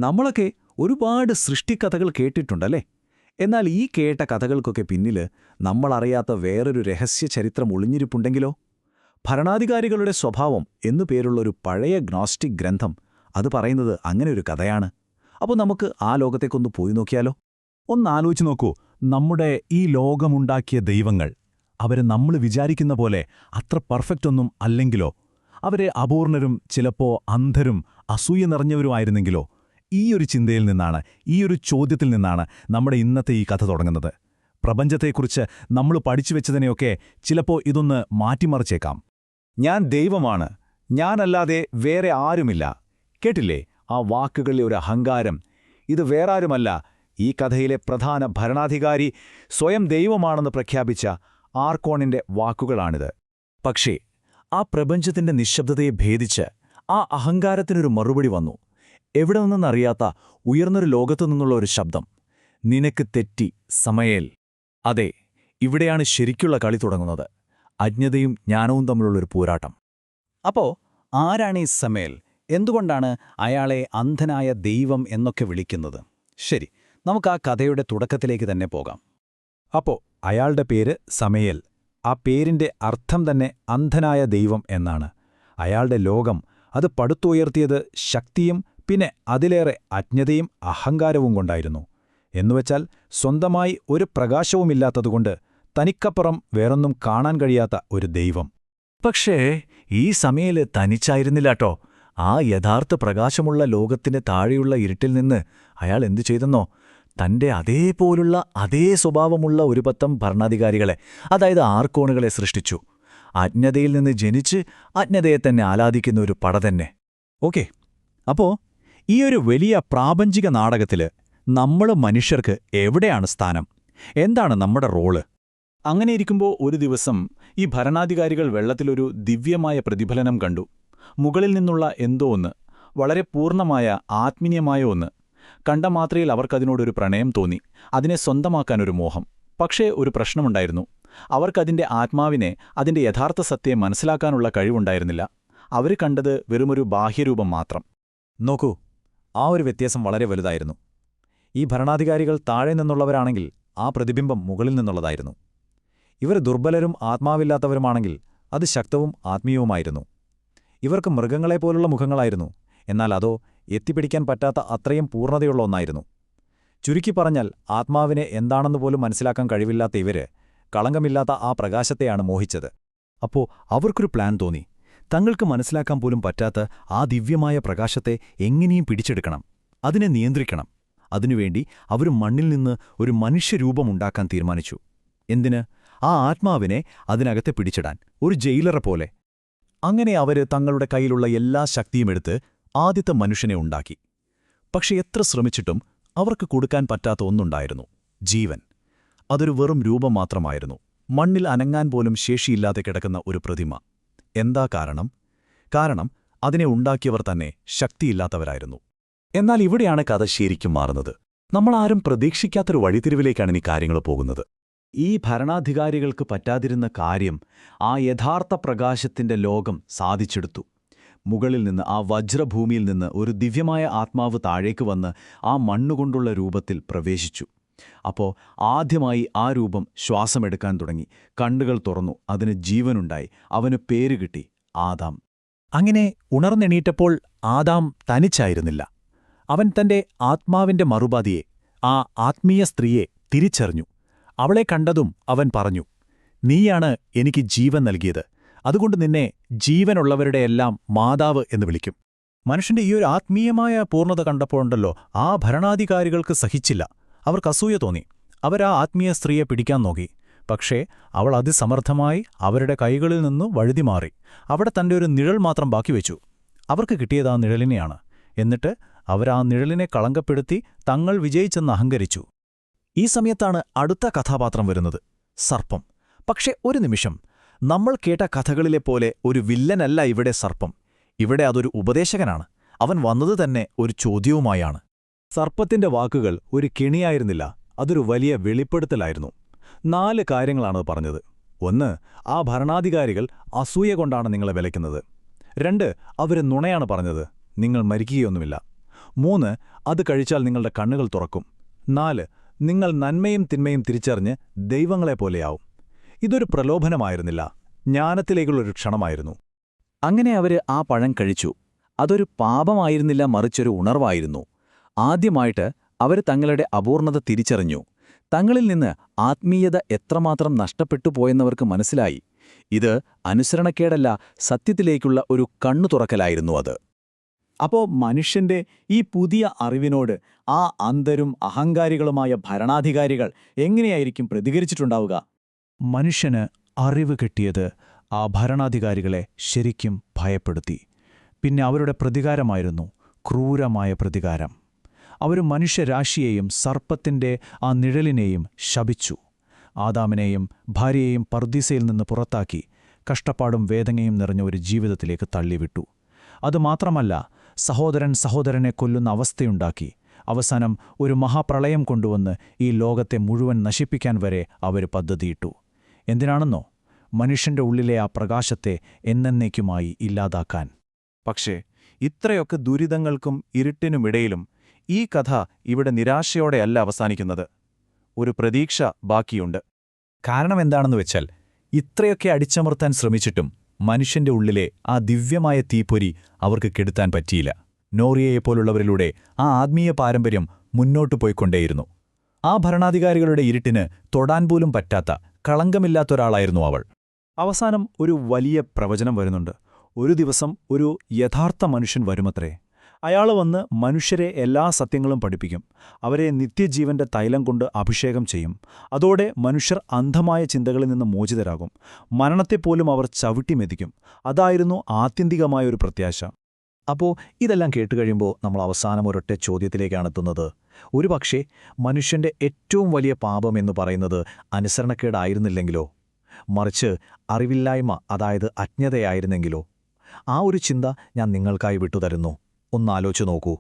നമ്മളൊക്കെ ഒരുപാട് സൃഷ്ടിക്കഥകൾ കേട്ടിട്ടുണ്ടല്ലേ? എന്നാൽ ഈ കേട്ട കഥകൾക്കൊക്കെ പിന്നില് നമ്മളറിയാത്ത വേറൊരു രഹസ്യ ചരിത്രം ഒളിഞ്ഞിരിപ്പുണ്ടെങ്കിലോ? ഭരണാധികാരികളുടെ സ്വഭാവം എന്നു പേരുള്ളൊരു പഴയ ഗ്നോസ്റ്റിക് ഗ്രന്ഥം അത് പറയുന്നത് അങ്ങനെയൊരു കഥയാണ്. അപ്പോൾ നമുക്ക് ആ ലോകത്തേക്കൊന്ന് പോയി നോക്കിയാലോ? ഒന്നാലോചിച്ച് നോക്കൂ, നമ്മുടെ ഈ ലോകമുണ്ടാക്കിയ ദൈവങ്ങൾ, അവരെ നമ്മൾ വിചാരിക്കുന്ന പോലെ അത്ര പെർഫെക്റ്റ് ഒന്നും അല്ലെങ്കിലോ? അവരെ അപൂർണരും ചിലപ്പോ അന്ധരും അസൂയ നിറഞ്ഞവരുമായിരുന്നെങ്കിലോ? ഈയൊരു ചിന്തയിൽ നിന്നാണ്, ഈയൊരു ചോദ്യത്തിൽ നിന്നാണ് നമ്മുടെ ഇന്നത്തെ ഈ കഥ തുടങ്ങുന്നത്. പ്രപഞ്ചത്തെക്കുറിച്ച് നമ്മൾ പഠിച്ചു വെച്ചതിനെയൊക്കെ ചിലപ്പോ ഇതൊന്ന് മാറ്റിമറിച്ചേക്കാം. ഞാൻ ദൈവമാണ്, ഞാനല്ലാതെ വേറെ ആരുമില്ല. കേട്ടില്ലേ ആ വാക്കുകളിലെ ഒരു അഹങ്കാരം? ഇത് വേറാരുമല്ല, ഈ കഥയിലെ പ്രധാന ഭരണാധികാരി സ്വയം ദൈവമാണെന്ന് പ്രഖ്യാപിച്ച ആർക്കോണിന്റെ വാക്കുകളാണിത്. പക്ഷേ ആ പ്രപഞ്ചത്തിന്റെ നിശബ്ദതയെ ഭേദിച്ച് ആ അഹങ്കാരത്തിനൊരു മറുപടി വന്നു. എവിടെ നിന്നെന്നറിയാത്ത ഉയർന്നൊരു ലോകത്തു നിന്നുള്ള ഒരു ശബ്ദം. നിനക്ക് തെറ്റി, സമയേൽ. അതെ, ഇവിടെയാണ് ശരിക്കുള്ള കളി തുടങ്ങുന്നത്. അജ്ഞതയും ജ്ഞാനവും തമ്മിലുള്ളൊരു പോരാട്ടം. അപ്പോ ആരാണ് ഈ സമയേൽ? എന്തുകൊണ്ടാണ് അയാളെ അന്ധനായ ദൈവം എന്നൊക്കെ വിളിക്കുന്നത്? ശരി, നമുക്ക് ആ കഥയുടെ തുടക്കത്തിലേക്ക് തന്നെ പോകാം. അപ്പോ അയാളുടെ പേര് സമയേൽ. ആ പേരിന്റെ അർത്ഥം തന്നെ അന്ധനായ ദൈവം എന്നാണ്. അയാളുടെ ലോകം അത് പടുത്തുയർത്തിയത് ശക്തിയും പിന്നെ അതിലേറെ അജ്ഞതയും അഹങ്കാരവും കൊണ്ടായിരുന്നു. എന്നുവെച്ചാൽ സ്വന്തമായി ഒരു പ്രകാശവുമില്ലാത്തതുകൊണ്ട് തനിക്കപ്പുറം വേറൊന്നും കാണാൻ കഴിയാത്ത ഒരു ദൈവം. പക്ഷേ ഈ സമയേല് തനിച്ചായിരുന്നില്ലാട്ടോ. ആ യഥാർത്ഥ പ്രകാശമുള്ള ലോകത്തിന് താഴെയുള്ള ഇരുട്ടിൽ നിന്ന് അയാൾ എന്തു ചെയ്തെന്നോ? തന്റെ അതേപോലുള്ള അതേ സ്വഭാവമുള്ള ഒരു പത്തം ഭരണാധികാരികളെ, അതായത് ആർക്കോണുകളെ സൃഷ്ടിച്ചു. അജ്ഞതയിൽ നിന്ന് ജനിച്ച് അജ്ഞതയെ തന്നെ ആലാദിക്കുന്ന ഒരു പട തന്നെ. ഓക്കെ, അപ്പോ ഈ ഒരു വലിയ പ്രാപഞ്ചിക നാടകത്തില് നമ്മൾ മനുഷ്യർക്ക് എവിടെയാണ് സ്ഥാനം? എന്താണ് നമ്മുടെ റോള്? അങ്ങനെയിരിക്കുമ്പോൾ ഒരു ദിവസം ഈ ഭരണാധികാരികൾ വെള്ളത്തിലൊരു ദിവ്യമായ പ്രതിഫലനം കണ്ടു. മുകളിൽ നിന്നുള്ള എന്തോ ഒന്ന്, വളരെ പൂർണ്ണമായ ആത്മീയമായ ഒന്ന്. കണ്ട മാത്രയിൽ അവർക്കതിനോടൊരു പ്രണയം തോന്നി, അതിനെ സ്വന്തമാക്കാനൊരു മോഹം. പക്ഷേ ഒരു പ്രശ്നമുണ്ടായിരുന്നു. അവർക്കതിന്റെ ആത്മാവിനെ, അതിന്റെ യഥാർത്ഥ സത്യത്തെ മനസ്സിലാക്കാനുള്ള കഴിവുണ്ടായിരുന്നില്ല. അവർ കണ്ടത് വെറുമൊരു ബാഹ്യരൂപം മാത്രം. നോക്കൂ, ആ ഒരു വ്യത്യാസം വളരെ വലുതായിരുന്നു. ഈ ഭരണാധികാരികൾ താഴെ നിന്നുള്ളവരാണെങ്കിൽ ആ പ്രതിബിംബം മുകളിൽ നിന്നുള്ളതായിരുന്നു. ഇവർ ദുർബലരും ആത്മാവില്ലാത്തവരുമാണെങ്കിൽ അത് ശക്തവും ആത്മീയവുമായിരുന്നു. ഇവർക്ക് മൃഗങ്ങളെപ്പോലുള്ള മുഖങ്ങളായിരുന്നു, എന്നാൽ അതോ എത്തിപ്പിടിക്കാൻ പറ്റാത്ത അത്രയും പൂർണ്ണതയുള്ള ഒന്നായിരുന്നു. ചുരുക്കി പറഞ്ഞാൽ ആത്മാവിനെ എന്താണെന്ന് പോലും മനസ്സിലാക്കാൻ കഴിവില്ലാത്ത ഇവര് കളങ്കമില്ലാത്ത ആ പ്രകാശത്തെയാണ് മോഹിച്ചത്. അപ്പോ അവർക്കൊരു പ്ലാൻ തോന്നി. തങ്ങൾക്ക് മനസ്സിലാക്കാൻ പോലും പറ്റാത്ത ആ ദിവ്യമായ പ്രകാശത്തെ എങ്ങനെയും പിടിച്ചെടുക്കണം, അതിനെ നിയന്ത്രിക്കണം. അതിനുവേണ്ടി അവർ മണ്ണിൽ നിന്ന് ഒരു മനുഷ്യരൂപമുണ്ടാക്കാൻ തീരുമാനിച്ചു. എന്തിന്? ആ ആത്മാവിനെ അതിനകത്തെ പിടിച്ചിടാൻ, ഒരു ജയിലറെ പോലെ. അങ്ങനെ അവര് തങ്ങളുടെ കയ്യിലുള്ള എല്ലാ ശക്തിയുമെടുത്ത് ആദ്യത്തെ മനുഷ്യനെ ഉണ്ടാക്കി. പക്ഷെ എത്ര ശ്രമിച്ചിട്ടും അവർക്ക് കൊടുക്കാൻ പറ്റാത്ത ഒന്നുണ്ടായിരുന്നു: ജീവൻ. അതൊരു വെറും രൂപം മാത്രമായിരുന്നു, മണ്ണിൽ അനങ്ങാൻ പോലും ശേഷിയില്ലാതെ കിടക്കുന്ന ഒരു പ്രതിമ. എന്താ കാരണം? കാരണം അതിനെ ഉണ്ടാക്കിയവർ തന്നെ ശക്തിയില്ലാത്തവരായിരുന്നു. എന്നാൽ ഇവിടെയാണ് കഥ ശരിക്കും മാറുന്നത്. നമ്മളാരും പ്രതീക്ഷിക്കാത്തൊരു വഴിത്തിരിവിലേക്കാണ് ഈ കാര്യങ്ങൾ പോകുന്നത്. ഈ ഭരണാധികാരികൾക്ക് പറ്റാതിരുന്ന കാര്യം ആ യഥാർത്ഥ പ്രകാശത്തിന്റെ ലോകം സാധിച്ചെടുത്തു. മുകളിൽ നിന്ന്, ആ വജ്രഭൂമിയിൽ നിന്ന് ഒരു ദിവ്യമായ ആത്മാവ് താഴേക്ക് വന്ന് ആ മണ്ണുകൊണ്ടുള്ള രൂപത്തിൽ പ്രവേശിച്ചു. അപ്പോൾ ആദ്യമായി ആ രൂപം ശ്വാസമെടുക്കാൻ തുടങ്ങി, കണ്ണുകൾ തുറന്നു, അതിന് ജീവനുണ്ടായി. അവന് പേര് കിട്ടി, ആദാം. അങ്ങനെ ഉണർന്നെണീറ്റപ്പോൾ ആദാം തനിച്ചായിരുന്നില്ല. അവൻ തന്റെ ആത്മാവിന്റെ മറുപാതിയെ, ആ ആത്മീയ സ്ത്രീയെ തിരിച്ചറിഞ്ഞു. അവളെ കണ്ടതും അവൻ പറഞ്ഞു, നീയാണ് എനിക്ക് ജീവൻ നൽകിയത്, അതുകൊണ്ട് നിന്നെ ജീവനുള്ളവരുടെയെല്ലാം മാതാവ് എന്ന് വിളിക്കും. മനുഷ്യന്റെ ഈ ഒരു ആത്മീയമായ പൂർണ്ണത കണ്ടപ്പോഴുണ്ടല്ലോ, ആ ഭരണാധികാരികൾക്ക് സഹിച്ചില്ല. അവർക്ക് അസൂയ തോന്നി. അവരാ ആത്മീയ സ്ത്രീയെ പിടിക്കാൻ നോക്കി. പക്ഷേ അവൾ അതിസമർത്ഥമായി അവരുടെ കൈകളിൽ നിന്ന് വഴുതിമാറി. അവിടെ തന്റെ ഒരു നിഴൽ മാത്രം ബാക്കി വെച്ചു. അവർക്ക് കിട്ടിയത് ആ നിഴലിനെയാണ്. എന്നിട്ട് അവരാ നിഴലിനെ കളങ്കപ്പെടുത്തി തങ്ങൾ വിജയിച്ചെന്ന് അഹങ്കരിച്ചു. ഈ സമയത്താണ് അടുത്ത കഥാപാത്രം വരുന്നത്: സർപ്പം. പക്ഷെ ഒരു നിമിഷം, നമ്മൾ കേട്ട കഥകളിലെ പോലെ ഒരു വില്ലനല്ല ഇവിടെ സർപ്പം. ഇവിടെ അതൊരു ഉപദേശകനാണ്. അവൻ വന്നത് തന്നെ ഒരു ചോദ്യവുമായാണ്. സർപ്പത്തിന്റെ വാക്കുകൾ ഒരു കെണിയായിരുന്നില്ല, അതൊരു വലിയ വെളിപ്പെടുത്തലായിരുന്നു. 4 കാര്യങ്ങളാണ് പറഞ്ഞത്. 1, ആ ഭരണാധികാരികൾ അസൂയ കൊണ്ടാണ് നിങ്ങളെ വിലയ്ക്കുന്നത്. 2, അവര് നുണയാണ് പറഞ്ഞത്, നിങ്ങൾ മരിക്കുകയൊന്നുമില്ല. 3 അത് കഴിച്ചാൽ നിങ്ങളുടെ കണ്ണുകൾ തുറക്കും. 4 നിങ്ങൾ നന്മയും തിന്മയും തിരിച്ചറിഞ്ഞ് ദൈവങ്ങളെപ്പോലെയാവും. ഇതൊരു പ്രലോഭനമായിരുന്നില്ല, ജ്ഞാനത്തിലേക്കുള്ളൊരു ക്ഷണമായിരുന്നു. അങ്ങനെ അവര് ആ പഴം കഴിച്ചു. അതൊരു പാപമായിരുന്നില്ല, മറിച്ചൊരു ഉണർവായിരുന്നു. ആദ്യമായിട്ട് അവർ തങ്ങളുടെ അപൂർണത തിരിച്ചറിഞ്ഞു. തങ്ങളിൽ നിന്ന് ആത്മീയത എത്രമാത്രം നഷ്ടപ്പെട്ടു പോയെന്നവർക്ക് മനസ്സിലായി. ഇത് അനുസരണക്കേടല്ല, സത്യത്തിലേക്കുള്ള ഒരു കണ്ണു തുറക്കലായിരുന്നു അത്. അപ്പോൾ മനുഷ്യന്റെ ഈ പുതിയ അറിവിനോട് ആ അന്ധരും അഹങ്കാരികളുമായ ഭരണാധികാരികൾ എങ്ങനെയായിരിക്കും പ്രതികരിച്ചിട്ടുണ്ടാവുക? മനുഷ്യന് അറിവ് കിട്ടിയത് ആ ഭരണാധികാരികളെ ശരിക്കും ഭയപ്പെടുത്തി. പിന്നെ അവരുടെ പ്രതികാരമായിരുന്നു ക്രൂരമായ പ്രതികാരം. അവർ മനുഷ്യരാശിയെയും സർപ്പത്തിന്റെ ആ നിഴലിനെയും ശപിച്ചു. ആദാമിനെയും ഭാര്യയെയും പർദീസയിൽ നിന്ന് പുറത്താക്കി കഷ്ടപ്പാടും വേദനയും നിറഞ്ഞ ഒരു ജീവിതത്തിലേക്ക് തള്ളിവിട്ടു. അതുമാത്രമല്ല, സഹോദരൻ സഹോദരനെ കൊല്ലുന്ന അവസ്ഥയുണ്ടാക്കി. അവസാനം ഒരു മഹാപ്രളയം കൊണ്ടുവന്ന് ഈ ലോകത്തെ മുഴുവൻ നശിപ്പിക്കാൻ വരെ അവർ പദ്ധതിയിട്ടു. എന്തിനാണെന്നോ? മനുഷ്യന്റെ ഉള്ളിലെ ആ പ്രകാശത്തെ എന്നേക്കുമായി ഇല്ലാതാക്കാൻ. പക്ഷേ ഇത്രയൊക്കെ ദുരിതങ്ങൾക്കും ഇരുട്ടിനുമിടയിലും ഈ കഥ ഇവിടെ നിരാശയോടെയല്ല അവസാനിക്കുന്നത്. ഒരു പ്രതീക്ഷ ബാക്കിയുണ്ട്. കാരണം എന്താണെന്ന് വെച്ചാൽ, ഇത്രയൊക്കെ അടിച്ചമർത്താൻ ശ്രമിച്ചിട്ടും മനുഷ്യന്റെ ഉള്ളിലെ ആ ദിവ്യമായ തീപ്പൊരി അവർക്ക് കെടുത്താൻ പറ്റിയില്ല. നോറിയയെപ്പോലുള്ളവരിലൂടെ ആ ആത്മീയ പാരമ്പര്യം മുന്നോട്ടു പോയിക്കൊണ്ടേയിരുന്നു. ആ ഭരണാധികാരികളുടെ ഇരുട്ടിന് തൊടാൻ പോലും പറ്റാത്ത കളങ്കമില്ലാത്തൊരാളായിരുന്നു അവൾ. അവസാനം ഒരു വലിയ പ്രവചനം വരുന്നുണ്ട്. ഒരു ദിവസം ഒരു യഥാർത്ഥ മനുഷ്യൻ വരുമത്രേ. അയാൾ വന്ന് മനുഷ്യരെ എല്ലാ സത്യങ്ങളും പഠിപ്പിക്കും. അവരെ നിത്യജീവന്റെ തൈലം കൊണ്ട് അഭിഷേകം ചെയ്യും. അതോടെ മനുഷ്യർ അന്ധമായ ചിന്തകളിൽ നിന്ന് മോചിതരാകും. മരണത്തെപ്പോലും അവർ ചവിട്ടിമെതിക്കും. അതായിരുന്നു ആത്യന്തികമായൊരു പ്രത്യാശ. അപ്പോൾ ഇതെല്ലാം കേട്ടുകഴിയുമ്പോൾ നമ്മൾ അവസാനം ഒരൊറ്റ ചോദ്യത്തിലേക്കാണ് എത്തുന്നത്. ഒരുപക്ഷേ മനുഷ്യന്റെ ഏറ്റവും വലിയ പാപം എന്ന് പറയുന്നത് അനുസരണക്കേടായിരുന്നില്ലെങ്കിലോ? മറിച്ച് അറിവില്ലായ്മ, അതായത് അജ്ഞതയായിരുന്നെങ്കിലോ? ആ ഒരു ചിന്ത ഞാൻ നിങ്ങൾക്കായി വിട്ടുതരുന്നു. ഒന്നാലോചിച്ചു നോക്കൂ.